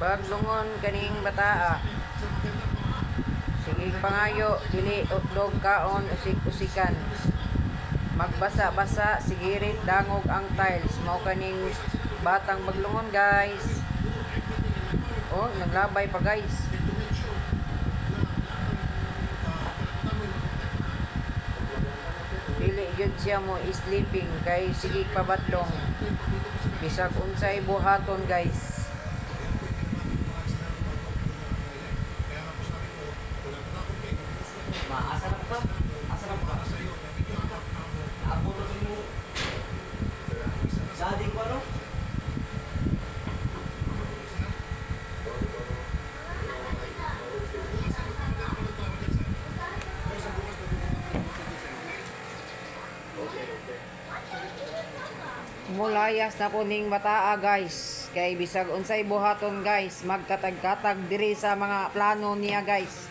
Baglungon kaning bataa. Sige pangayo, dili utlog kaon usik-usikan. Magbasa-basa, sigirit dangog ang tiles. Mao kaning batang baglungon, guys. Oh, naglabay pa, guys. Dili gyud siya mo sleeping kay sige pabadlong. Bisag unsay buhaton, guys. Mulayas na po ning bataa, guys. Kay bisag unsay buhaton, guys, magkatag-katag diri sa mga plano niya, guys.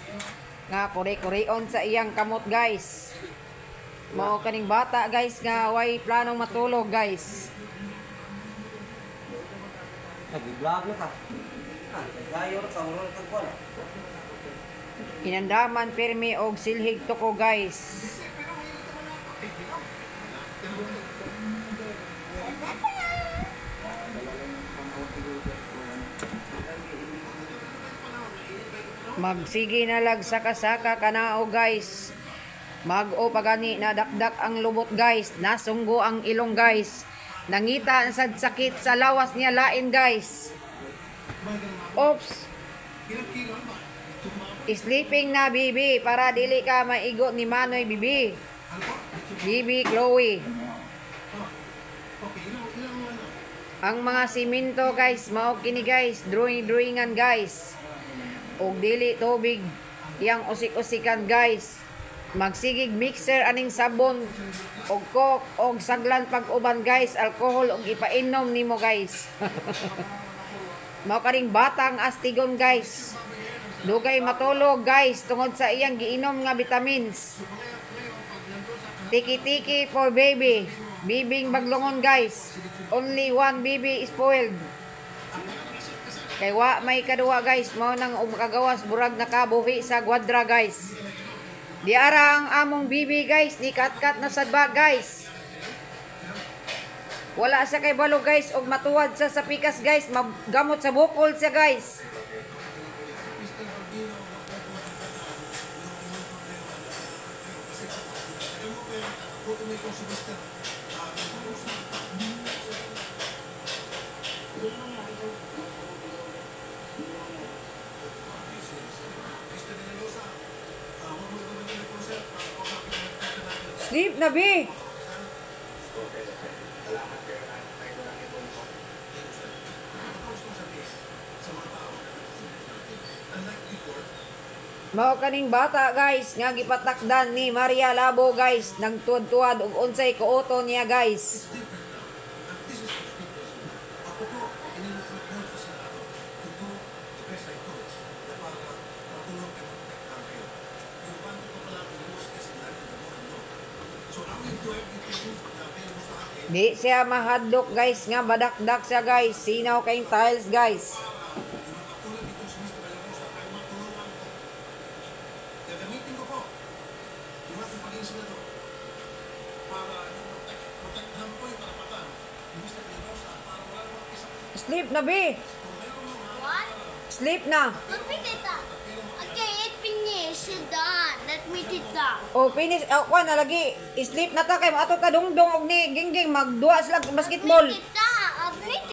Nga kuri-kurion sa iyang kamot, guys. Mao kaning bata, guys, nga way planong matulog, guys. Nag-vlog ka. Gayor ka mo ka ko. Inandaman pirmi og silhig tuko, guys. Magsige na lag saka-saka kanao, guys. Mag-o pagani na dakdak ang lubot, guys. Nasunggo ang ilong, guys. Nangita ang sakit sa lawas niya lain, guys. Oops. Sleeping na, bibi, para dili ka maigo ni Manoy, bibi. Bibi Chloe. Ang mga simento, guys, mao kini, guys. Drawingan, guys. Og dili tubig yang usik-usikan, guys. Magsigig mixer aning sabon og coke og saglan pag-uban, guys, alcohol og ipainom nimo, guys. Mao kaning batang astigon, guys. Dugay matulog, guys, tungod sa iyang giinom nga vitamins. Tiki-tiki for baby. Bibing baglungon, guys. Only one baby is spoiled. Kay wa may kaduwa, guys, mao nang kagawas burag nakabuhi sa gwadra, guys. Di ara ang among bibi, guys, ni kat-kat na sadba, guys. Wala sa kay balo, guys, og matuwad sa pikas, guys, magamot sa bukol siya, guys. Sleep na, B. Mao kaning bata, guys, nga gipatakdan ni Maria Labo, guys, nagtuad-tuad og unsay kuoto niya, guys. Di siya mahadlok, guys, nga badakdak siya, guys. Sinaw kayong tiles, guys. Sleep na, B. What? Sleep na. Repeat it. Okay, it finished. Done. Let me do that. O, finish. Kuha na lagi. Sleep na ta kay ato ta dungdong og ni gingging magduwa sila basketball. Repeat it.